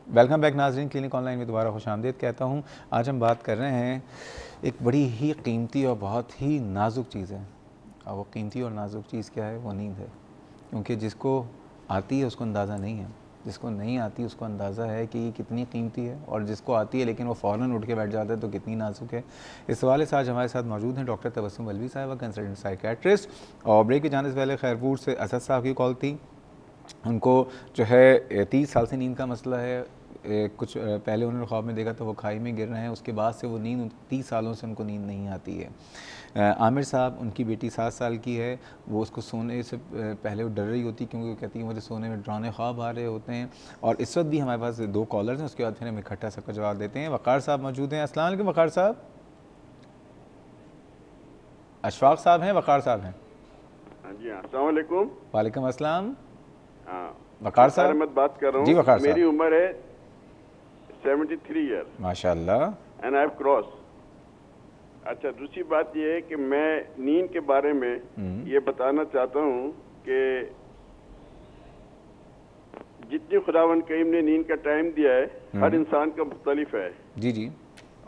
Welcome back नाजरीन, clinic online में दोबारा खुशामदीद कहता हूँ। आज हम बात कर रहे हैं एक बड़ी ही कीमती और बहुत ही नाजुक चीज़ है, और वो कीमती और नाजुक चीज़ क्या है? वो नींद है। क्योंकि जिसको आती है उसको अंदाज़ा नहीं है, जिसको नहीं आती उसको अंदाज़ा है कि ये कितनी कीमती है, और जिसको आती है लेकिन वो फ़ौरन उठ के बैठ जाता है तो कितनी नाजुक है। इस हवाले से आज हमारे साथ मौजूद हैं डॉक्टर तबस्सुम अलवी साहिबा, कंसल्टेंट साइकियाट्रिस्ट। और ब्रेक के जाने से पहले खैरपुर से असद साहब की कॉल थी। उनको जो है 30 साल से नींद का मसला है। कुछ पहले उन्होंने ख्वाब में देखा तो वो खाई में गिर रहे हैं, उसके बाद से वो नींद 30 सालों से उनको नींद नहीं आती है। आमिर साहब, उनकी बेटी 7 साल की है, वो उसको सोने से पहले वो डर रही होती क्योंकि वो कहती है मुझे सोने में डरावने ख्वाब आ रहे होते हैं। और इस वक्त भी हमारे पास 2 कॉलर्स हैं, उसके बाद फिर हम इकट्ठा सबका जवाब देते हैं। वक़ार साहब मौजूद हैं। अस्सलाम वालेकुम वक़ार साहब। अशफाक साहब हैं, वक़ार साहब हैं? हाँ जी, अस्सलाम वालेकुम। वालेकुम अस्सलाम। हाँ, वक़ार साहब अहमद बात कर रहा जी। हूँ। वक़ार साहब, मेरी उम्र है 73 ईयर माशाअल्लाह। And I have cross. अच्छा, दूसरी बात ये है कि मैं नींद के बारे में ये बताना चाहता हूँ कि जितनी खुदावंद करीम ने नींद का टाइम दिया है हर इंसान का मुख्तलिफ है। जी जी।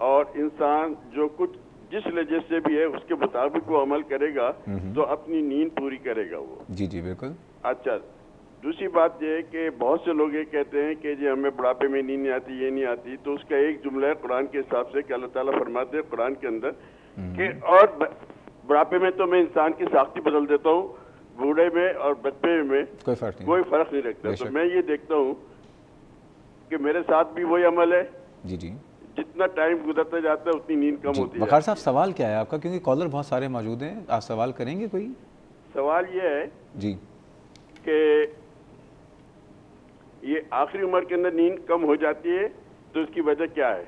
और इंसान जो कुछ जिस लहजे से भी है उसके मुताबिक वो अमल करेगा तो अपनी नींद पूरी करेगा वो। जी जी बिल्कुल। अच्छा, दूसरी बात यह है कि बहुत से लोग ये कहते हैं कि जी हमें बुढ़ापे में नींद नहीं आती, ये नहीं आती। तो उसका एक जुमला है कुरान के हिसाब से कि अल्लाह ताला फरमाते हैं कुरान के अंदर कि और बुढ़ापे में तो मैं इंसान की साख्ती बदल देता हूँ, बूढ़े में और बच्चे में कोई फ़र्क नहीं रखता। तो मैं ये देखता हूँ कि मेरे साथ भी वही अमल है। जी जी। जितना टाइम गुजरता जाता है उतनी नींद कम होती है। वक़ार साहब, सवाल क्या है आपका? क्योंकि कॉलर बहुत सारे मौजूद हैं, आप सवाल करेंगे कोई? सवाल ये है जी कि ये आखिरी उम्र के अंदर नींद कम हो जाती है तो इसकी वजह क्या है?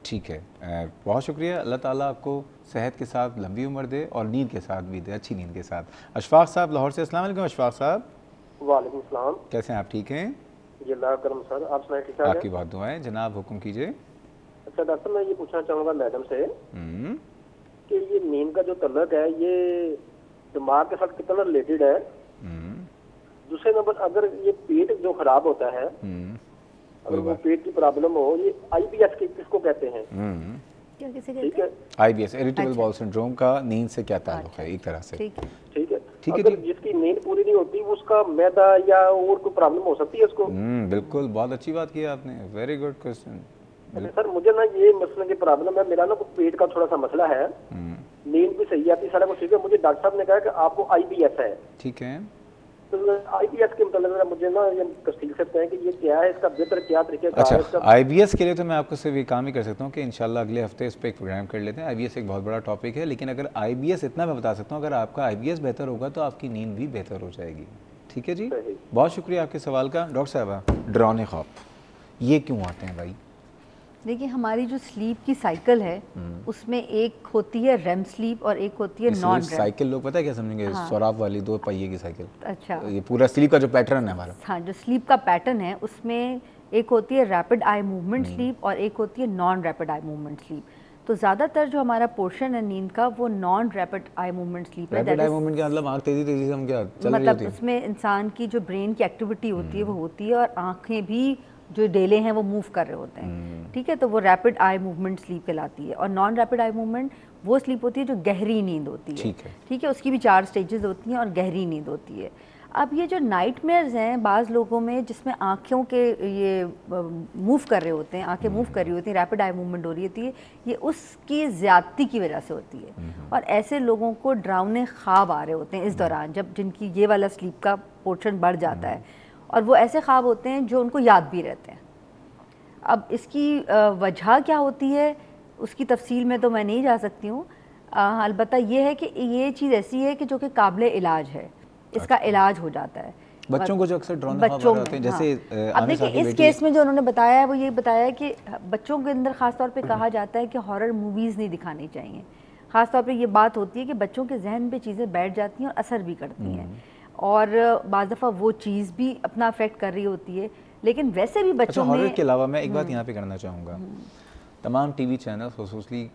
ठीक है, बहुत शुक्रिया। अल्लाह ताला आपको सेहत के साथ लंबी उम्र दे और नींद के साथ भी दे, अच्छी नींद के साथ। अशफाक साहब लाहौर से, अस्सलाम वालेकुम अशफाक साहब। वालेकुम सलाम। कैसे हैं आप? ठीक हैं जी, अल्लाह करम सर, आप सुनाए ठीक ठाक हैं? आपकी बहुत दुआएं। जनाब हुक्म कीजिए। अच्छा डॉक्टर, मैं ये पूछना चाहूँगा मैडम से कि ये नींद का जो तल्लक है ये दिमाग के साथ कितना रिलेटेड है? दूसरे नंबर, अगर ये पेट जो खराब होता है, अगर वो पेट की प्रॉब्लम हो, ये IBS किसको कहते हैं? क्या किसे ठीक कहते है, हैं? IBS इरिटेबल बाउल सिंड्रोम का नींद से क्या ताल्लुक है? एक तरह से ठीक है। ठीक है। ठीक है अगर जी। जिसकी नींद पूरी नहीं होती उसका मैदा या और कोई प्रॉब्लम हो सकती है उसको? बिल्कुल, बहुत अच्छी बात की आपने, वेरी गुड क्वेश्चन। अच्छा सर, मुझे ना ये मसले की प्रॉब्लम है, मेरा ना कुछ पेट का थोड़ा सा मसला है, नींद भी सही आती, सारा कुछ ठीक है। मुझे डॉक्टर साहब ने कहा कि आपको IBS है। ठीक है। तो IBS के मतलब मुझे ना ये तफसील से बताएं कि ये क्या है, इसका बेहतर क्या तरीके का अच्छा, है इसका? IBS के लिए तो मैं आपको सिर्फ ये काम ही कर सकता हूँ कि इंशाल्लाह अगले हफ्ते इस पर एक प्रोग्राम कर लेते हैं। IBS एक बहुत बड़ा टॉपिक है, लेकिन अगर IBS इतना मैं बता सकता हूँ, अगर आपका IBS बेहतर होगा तो आपकी नींद भी बेहतर हो जाएगी। ठीक है जी, बहुत शुक्रिया आपके सवाल का। डॉक्टर साहबा, डरावने ख्वाब ये क्यों आते हैं भाई? देखिए, हमारी जो स्लीप की साइकिल है उसमें एक होती है रेम स्लीप और एक होती है नॉन रेम साइकिल। लोग पता है क्या समझेंगे? हाँ। सौराब वाली 2 पहिए की साइकिल। अच्छा, ये पूरा स्लीप का जो पैटर्न है हमारा। हाँ, जो स्लीप का पैटर्न है उसमें एक होती है रैपिड आई मूवमेंट स्लीप और एक होती है non rapid eye movement sleep. तो ज़्यादातर जो हमारा पोर्शन है नींद का वो non rapid eye movement sleep है। रैपिड आई मूवमेंट का मतलब आँख तेजी तेजी से हम क्या चल रही मतलब होती है? उसमें इंसान की जो ब्रेन की एक्टिविटी होती है वो होती है और आंखें भी जो डेले हैं वो मूव कर रहे होते हैं। ठीक है, तो वो रैपिड आई मूवमेंट स्लीप कहलाती है। और नॉन रैपिड आई मूवमेंट वो स्लीप होती है जो गहरी नींद होती है। ठीक है, उसकी भी 4 स्टेजेस होती हैं और गहरी नींद होती है। अब ये जो नाइटमेयर्स हैं बाज़ लोगों में, जिसमें आँखों के ये मूव कर रहे होते हैं, आंखें मूव कर रही होती हैं, रैपिड आई मूवमेंट हो रही होती है, ये उसकी ज़्यादती की वजह से होती है। और ऐसे लोगों को डरावने ख्वाब आ रहे होते हैं इस दौरान, जब जिनकी ये वाला स्लीप का पोर्शन बढ़ जाता है, और वो ऐसे ख्वाब होते हैं जो उनको याद भी रहते हैं। अब इसकी वजह क्या होती है उसकी तफसील में तो मैं नहीं जा सकती हूँ। अलबत्ता ये है कि ये चीज़ ऐसी है कि जो कि काबिल इलाज है, इसका इलाज हो जाता है। बच्चों को जो अक्सर डरावने ख्वाब आ रहे होते हैं, जैसे अब देखिए इस केस में जो उन्होंने बताया है वो ये बताया है कि बच्चों के अंदर ख़ास तौर पे कहा जाता है कि हॉरर मूवीज़ नहीं दिखानी चाहिए। ख़ास तौर पे ये बात होती है कि बच्चों के जहन पे चीज़ें बैठ जाती हैं और असर भी करती हैं, और बाज़ दफ़ा वो चीज़ भी अपना अफेक्ट कर रही होती है। लेकिन वैसे भी बच्चों में हॉरर के अलावा मैं एक बात यहाँ पे करना चाहूँगा, तमाम TV चैनल खसूसली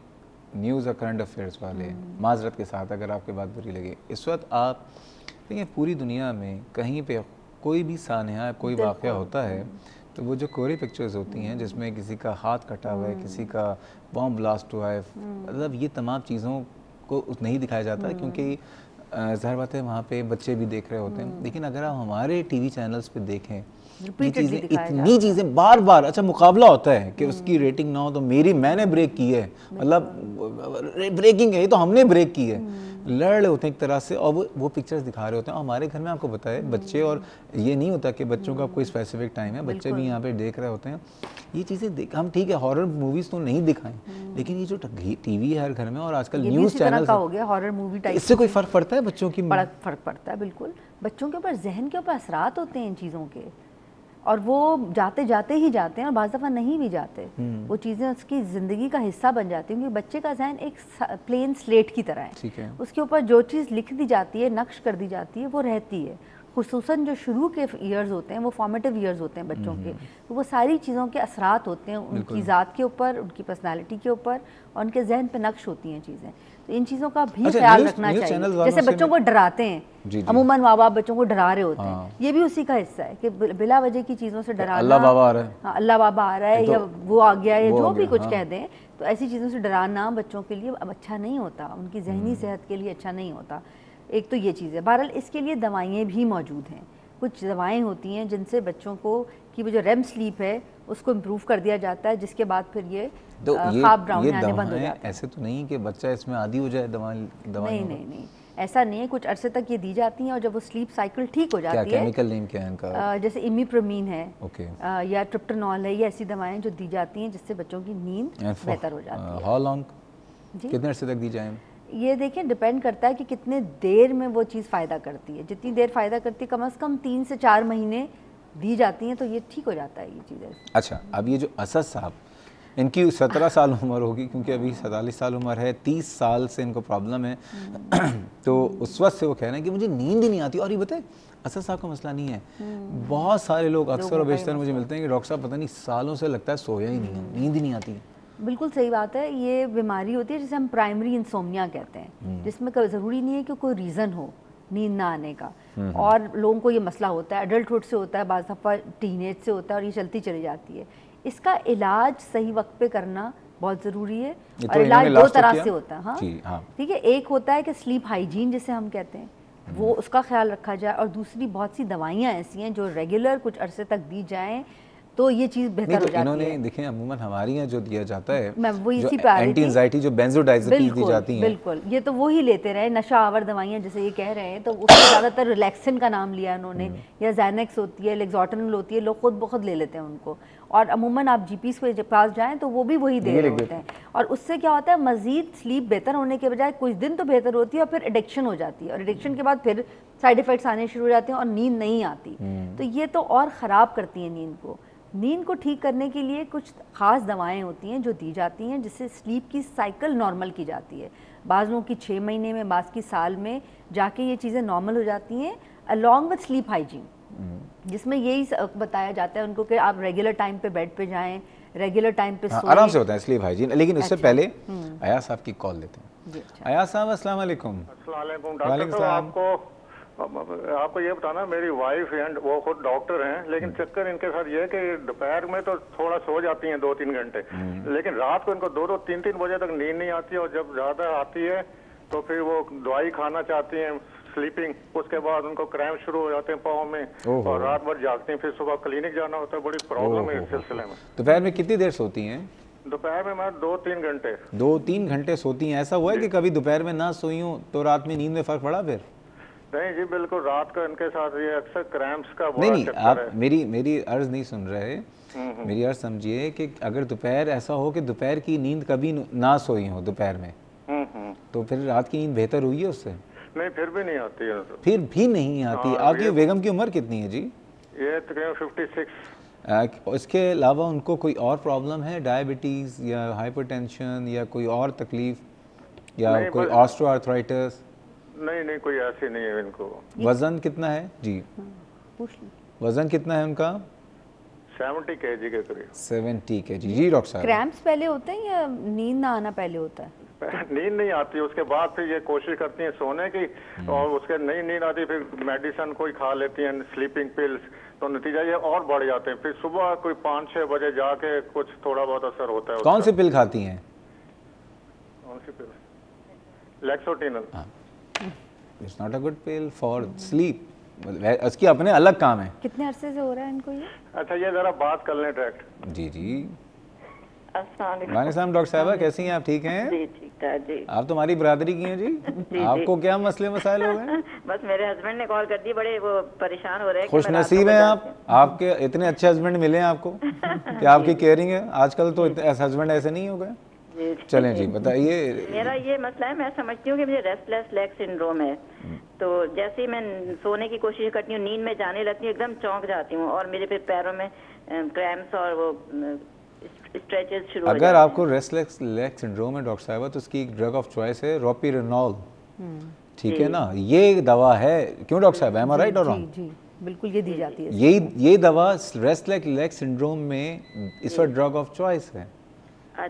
न्यूज़ और करंट अफेयर्स वाले, माजरत के साथ अगर आपकी बात बुरी लगे, इस वक्त आप देखिए पूरी दुनिया में कहीं पे कोई भी सानहा कोई वाक़या होता है तो वो जो कोरी पिक्चर्स होती हैं जिसमें किसी का हाथ कटा हुआ है, किसी का बॉम्ब ब्लास्ट हुआ है, मतलब ये तमाम चीज़ों को नहीं दिखाया जाता क्योंकि ज़ाहिर बात है वहाँ पे बच्चे भी देख रहे होते हैं। लेकिन अगर आप हमारे टीवी चैनल्स पे देखें ये चीज़ें, इतनी चीज़ें बार बार, अच्छा मुकाबला होता है कि उसकी रेटिंग ना हो तो मैंने ब्रेक की है, मतलब ब्रेकिंग है, ये तो हमने ब्रेक की है, लड़ रहे होते हैं एक तरह से, और वो पिक्चर्स दिखा रहे होते हैं। और हमारे घर में आपको पता है बच्चे, और ये नहीं होता कि बच्चों का कोई स्पेसिफिक टाइम है, बच्चे भी यहाँ पे देख रहे होते हैं ये चीज़ें। हम ठीक है हॉरर मूवीज़ तो नहीं दिखाएं, लेकिन ये जो टीवी है हर घर में और आजकल न्यूज़ चैनल हो गया हॉरर मूवी टाइप, इससे कोई फ़र्क पड़ता है बच्चों की? फ़र्क पड़ता है बिल्कुल। बच्चों के ऊपर, जहन के ऊपर असरात होते हैं इन चीज़ों के, और वो जाते जाते ही जाते हैं और बाज़ दफ़ा नहीं भी जाते। वो चीज़ें उसकी ज़िंदगी का हिस्सा बन जाती हैं क्योंकि बच्चे का जहन एक प्लेन स्लेट की तरह है, उसके ऊपर जो चीज़ लिख दी जाती है, नक्श कर दी जाती है, वो रहती है। खुसूसन जो शुरू के ईयर्स होते हैं वो फॉर्मेटिव ईयर्स होते हैं बच्चों के, तो वो सारी चीज़ों के असरात होते हैं उनकी ज़ात के ऊपर, उनकी पर्सनालिटी के ऊपर, और उनके जहन पे नक्श होती हैं चीज़ें। तो इन चीज़ों का भी ख्याल रखना चाहिए। जैसे बच्चों को डराते हैं, अमूमन माँ बाप बच्चों को डरा रहे होते हैं, ये भी उसी का हिस्सा है कि बिला वजह की चीज़ों से डराना, अल्लाह बाबा आ रहा है, अल्लाह बाबा आ रहा है, या वो आ गया, या जो भी कुछ कह दें, तो ऐसी चीज़ों से डराना बच्चों के लिए अब अच्छा नहीं होता, उनकी जहनी सेहत के लिए अच्छा नहीं होता। एक तो ये चीज़ है। बहरहाल इसके लिए दवाइयाँ भी मौजूद हैं, कुछ दवाएं होती हैं जिनसे बच्चों को की वो जो रेम स्लीप है उसको इम्प्रूव कर दिया जाता है, जिसके बाद फिर ये ख्वाब ब्राउन आने बंद हो जाते हैं। ऐसे तो नहीं कि बच्चा इसमें आदी हो जाए दवाई? नहीं, ऐसा नहीं है। कुछ अरसे तक ये दी जाती हैं और जब वो स्लीप साइकिल ठीक हो जाती है, केमिकल नेम क्या है इनका? जैसे इमिप्रोमीन है, या ट्रिप्टोनॉल है, ये ऐसी दवाएं जो दी जाती हैं जिससे बच्चों की नींद बेहतर हो जाती है। हाउ लॉन्ग, कितने अरसे तक दी जाए? ये देखिए डिपेंड करता है कि कितने देर में वो चीज़ फ़ायदा करती है। जितनी देर फ़ायदा करती है, कम से कम 3 से 4 महीने दी जाती हैं, तो ये ठीक हो जाता है ये चीज़ें। अच्छा, अब ये जो असद साहब, इनकी 17 साल उम्र होगी क्योंकि अभी 47 साल उम्र है, 30 साल से इनको प्रॉब्लम है तो उस वक्त से वो कह रहे हैं कि मुझे नींद ही नहीं आती। और ये बताए असद साहब का मसला नहीं है, बहुत सारे लोग अक्सर और बेशतर मुझे मिलते हैं कि डॉक्टर साहब पता नहीं सालों से लगता है सोया ही नहीं है, नींद ही नहीं आती। बिल्कुल सही बात है। ये बीमारी होती है जिसे हम प्राइमरी इंसोम्निया कहते हैं, जिसमें ज़रूरी नहीं है कि कोई रीज़न हो नींद ना आने का, और लोगों को ये मसला होता है, एडल्टहुड से होता है, बाज़ दफ़ा टीनेज से होता है, और ये चलती चली जाती है। इसका इलाज सही वक्त पे करना बहुत ज़रूरी है, और इलाज दो तरह से होता है। हाँ, ठीक है। एक होता है कि स्लीप हाइजीन जिसे हम कहते हैं, वो उसका ख्याल रखा जाए, और दूसरी बहुत सी दवाइयाँ ऐसी हैं जो रेगुलर कुछ अरसे तक दी जाएँ तो ये चीज़ बेहतर हो जाती है। इन्होंने देखें अमूमन हमारी यहाँ जो दिया जाता है, मैं वो इसी पे आ रही थी, एंटी एंजाइटी जो बेंजोडाइज़ेपिन्स दी जाती हैं, बिल्कुल ये तो वो ही लेते रहे, नशा आवर दवाइयाँ जैसे ये कह रहे हैं, तो उसमें ज़्यादातर रिलैक्सिन का नाम लिया उन्होंने, या ज़ैनेक्स होती है, लेक्सोटनिल होती है, लोग खुद ब खुद ले लेते हैं उनको, और अमूमन आप जीपीज़ के पास जाएँ तो वो भी वही दे रहे होते हैं। और उससे क्या होता है, मज़ीद स्लीप बेहतर होने के बजाय कुछ दिन तो बेहतर होती है, और फिर एडिक्शन हो जाती है, और एडिक्शन के बाद फिर साइड इफ़ेक्ट्स आने शुरू हो जाते हैं और नींद नहीं आती। तो ये तो और ख़राब करती हैं नींद को। नींद को ठीक करने के लिए कुछ ख़ास दवाएं होती हैं जो दी जाती हैं, जिससे स्लीप की साइकिल नॉर्मल की जाती है। बाज़ लोगों की 6 महीने में, बाज़ की साल में जाके ये चीज़ें नॉर्मल हो जाती हैं, अलॉन्ग विद स्लीप हाइजीन, जिसमें यही बताया जाता है उनको कि आप रेगुलर टाइम पे बेड पे जाएं, रेगुलर टाइम पे सोएं। आराम से होता है स्लीप हाइजीन। लेकिन उससे पहले अयाज साहब की कॉल लेते हैं। अयाज साहब अस्सलाम वालेकुम। डॉक्टर साहब, आपको ये बताना, मेरी वाइफ एंड वो खुद डॉक्टर हैं, लेकिन चक्कर इनके साथ ये है कि दोपहर में तो थोड़ा सो जाती हैं 2-3 घंटे, लेकिन रात को इनको 2-2, 3-3 बजे तक नींद नहीं आती, और जब ज्यादा आती है तो फिर वो दवाई खाना चाहती हैं स्लीपिंग, उसके बाद उनको क्रैम्प शुरू हो जाते हैं पाँव में, और रात भर जागती हैं, फिर सुबह क्लिनिक जाना होता है। बड़ी प्रॉब्लम है इस सिलसिले में। दोपहर में कितनी देर सोती हैं? दोपहर में मैं 2-3 घंटे। 2-3 घंटे सोती हैं? ऐसा हुआ है कि कभी दोपहर में ना सोई हूँ तो रात में नींद में फ़र्क पड़ा? फिर नहीं जी, बिल्कुल रात को इनके साथ ये अक्सर क्रैम्प्स का नहीं, आप मेरी अर्ज नहीं सुन रहे। मेरी अर्ज समझिए कि अगर दोपहर ऐसा हो कि दोपहर की नींद कभी ना सोई हो दोपहर में, तो फिर रात की नींद बेहतर हुई है उससे? नहीं, फिर भी नहीं आती है। फिर भी नहीं आती? आपकी बेगम की उम्र कितनी है जी? ये तकरीबन 56। इसके अलावा उनको कोई और प्रॉब्लम है, डायबिटीज़ या हाइपरटेंशन या कोई और तकलीफ या कोई ऑस्टियोआर्थराइटिस? नहीं, कोई ऐसी नहीं है इनको। वजन कितना है जी? वजन कितना है उनका? 70 kg के करीब। 70 kg। जी डॉक्टर साहब, क्रैम्प्स पहले होते हैं या नींद ना आना पहले होता है? नींद नहीं आती, उसके बाद फिर ये कोशिश करती हैं सोने की, और उसके नहीं नींद आती फिर मेडिसिन कोई खा लेती हैं, स्लीपिंग पिल्स, तो नतीजा ये और बढ़ जाते हैं। फिर सुबह कोई 5-6 बजे जाके कुछ थोड़ा बहुत असर होता है। कौन सी पिल खाती हैं? कौन सी pill? Lexotanil. It's not a good pill for sleep, उसकी अपने अलग काम है। कितने अरसे से हो रहा है इनको ये? अच्छा, ये जरा बात कर लें डायरेक्ट। जी जी, अस्सलाम वालेकुम डॉक्टर साहबा, कैसी हैं आप? ठीक हैं? जी ठीक है जी। आप तो हमारी बरादरी की हैं जी। आपको क्या मसले मसाइल हो गए? बस मेरे हस्बैंड ने कॉल कर दी, बड़े वो परेशान हो रहे हैं। खुश नसीब हैं आप, आपके इतने अच्छे हस्बैंड मिले हैं आपको कि आपकी केयरिंग है। आजकल तो हस्बैंड ऐसे नहीं हो गए। चलें जी, बताइए। मेरा ये मसला है, मैं समझती हूँ कि मुझे रेस्टलेस लेग सिंड्रोम है। तो जैसे ही मैं सोने की कोशिश करती हूँ, नींद में जाने लगती हूँ, एकदम चौंक जाती हूँ और मेरे फिर पैरों में क्रैम्प्स और वो स्ट्रेचेस शुरू हो जाते हैं। अगर आपको रेस्टलेस लेग सिंड्रोम है डॉक्टर साहब, तो उसकी एक ड्रग ऑफ चॉइस है रोपिरेनॉल। ठीक है ना, ये दवा है। क्यों डॉक्टर साहब, एम आई राइट और रॉन्ग? जी बिल्कुल, ये दी जाती है। ये दवा रेस्टलेस लेग सिंड्रोम में इस वक्त ड्रग ऑफ चॉइस है।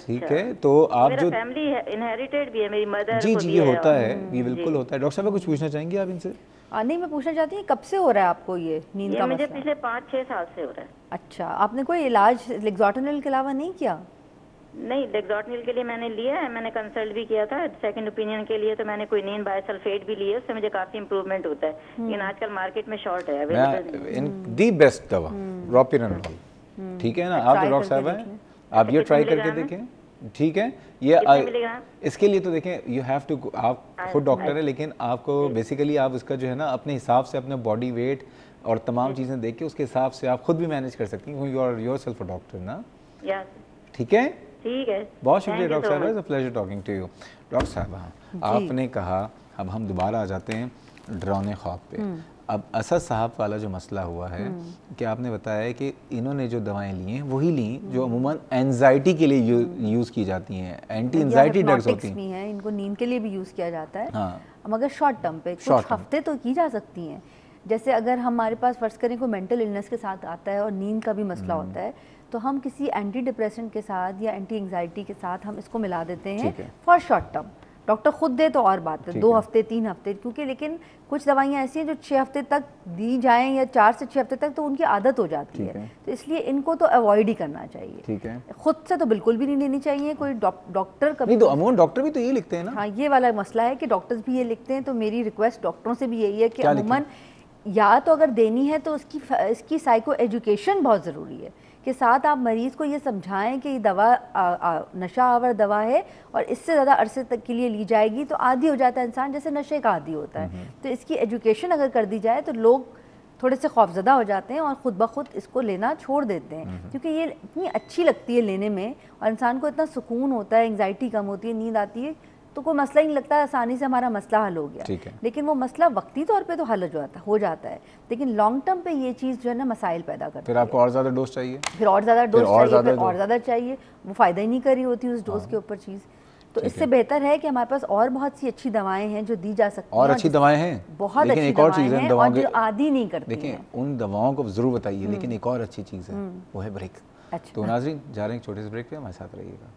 ठीक है, तो आप मेरा जो फैमिली इनहेरिटेड भी है, मेरी मदर जी को जी भी ये है होता और- है, ये बिल्कुल होता है। डॉक्टर साहब कुछ पूछना चाहेंगे आप इनसे? नहीं, मैं पूछना चाहती हूँ कब से हो रहा है आपको ये नींद ये का मुझे मसला? पिछले 5-6 साल से हो रहा है। अच्छा, आपने कोई इलाज लेक्सोटिनिल के अलावा नहीं किया? नहीं, लेक्सोटिनिल के लिए मैंने लिया है, मैंने कंसल्ट भी किया था सेकंड ओपिनियन के लिए। तो मैंने क्विनीन बायोसल्फेट भी लिया, उससे मुझे काफी इंप्रूवमेंट होता है। लेकिन आजकल मार्केट में शॉर्ट है, अवेलेबल इन दी बेस्ट दवा रोपिरेनॉल। ठीक है ना, आप तो डॉक्टर साहब हैं, आप ये ट्राई करके देखें। ठीक है, ये इसके लिए तो देखें, यू हैव टू, आप खुद डॉक्टर है, लेकिन आपको बेसिकली आप उसका जो है ना अपने हिसाब से अपने बॉडी वेट और तमाम चीज़ें देख के उसके हिसाब से आप खुद भी मैनेज कर सकती हैं। You are yourself a doctor ना। ठीक है, ठीक है, बहुत शुक्रिया डॉक्टर साहब, it's a pleasure talking to you. Doctor साहब, आपने कहा, अब हम दोबारा आ जाते हैं डरावने ख्वाब पे। अब असद साहब वाला जो मसला हुआ है कि आपने बताया कि इन्होंने जो दवाएं ली हैं वही ली जो अमूमन एंजाइटी के लिए यूज़ की जाती हैं, एंटी एंजाइटी ड्रग्स होती हैं। इनको नींद के लिए भी यूज़ किया जाता है। हाँ, मगर शॉर्ट टर्म पे कुछ हफ्ते तो की जा सकती हैं। जैसे अगर हमारे पास फर्ज करें कोई मेंटल इलनेस के साथ आता है और नींद का भी मसला होता है, तो हम किसी एंटी डिप्रेसेंट के साथ या एंटी एंजाइटी के साथ हम इसको मिला देते हैं फॉर शॉर्ट टर्म। डॉक्टर खुद दे तो और बात है, 2 हफ्ते 3 हफ्ते, क्योंकि लेकिन कुछ दवाइयाँ ऐसी हैं जो 6 हफ्ते तक दी जाएं या 4 से 6 हफ्ते तक तो उनकी आदत हो जाती है। तो इसलिए इनको तो अवॉइड ही करना चाहिए। ठीक है, खुद से तो बिल्कुल भी नहीं लेनी चाहिए। कोई डॉक्टर कभी नहीं, तो अमूमन डॉक्टर भी तो ये लिखते हैं ना। हाँ, ये वाला मसला है कि डॉक्टर्स भी ये लिखते हैं। तो मेरी रिक्वेस्ट डॉक्टरों से भी यही है कि अमूमन या तो अगर देनी है तो इसकी साइको एजुकेशन बहुत ज़रूरी है कि साथ आप मरीज़ को ये समझाएं कि ये दवा नशा आवर दवा है और इससे ज़्यादा अरसे तक के लिए ली जाएगी तो आदी हो जाता है इंसान, जैसे नशे का आदी होता है। तो इसकी एजुकेशन अगर कर दी जाए तो लोग थोड़े से खौफजदा हो जाते हैं और ख़ुद ब खुद इसको लेना छोड़ देते हैं, क्योंकि ये इतनी अच्छी लगती है लेने में और इंसान को इतना सुकून होता है, एंग्जाइटी कम होती है, नींद आती है, तो कोई मसला ही नहीं लगता, आसानी से हमारा मसला हल हो गया। लेकिन वो मसला वक्ती तौर पे तो हल हो जाता है, लेकिन लॉन्ग टर्म पे ये चीज़ जो है ना मसाइल पैदा करती है। फिर आपको और ज़्यादा डोज चाहिए, फिर और ज़्यादा डोज चाहिए, फिर और ज़्यादा चाहिए, वो फ़ायदा ही नहीं कर रही होती उस डोज के ऊपर चीज़। तो इससे बेहतर है कि हमारे पास और बहुत सी अच्छी दवाएं हैं जो दी जा सकती हैं, और अच्छी दवाएं हैं, बहुत लेकिन अच्छी एक और दवाएं चीज़ है, हैं दवाओं और जो आदी नहीं करती देखिए हैं। उन दवाओं को ज़रूर बताइए, लेकिन एक और अच्छी चीज़ है, वो है ब्रेक। अच्छा, तो नाज़रीन जा रहे हैं एक छोटे से ब्रेक पे, हमारे साथ रहिएगा।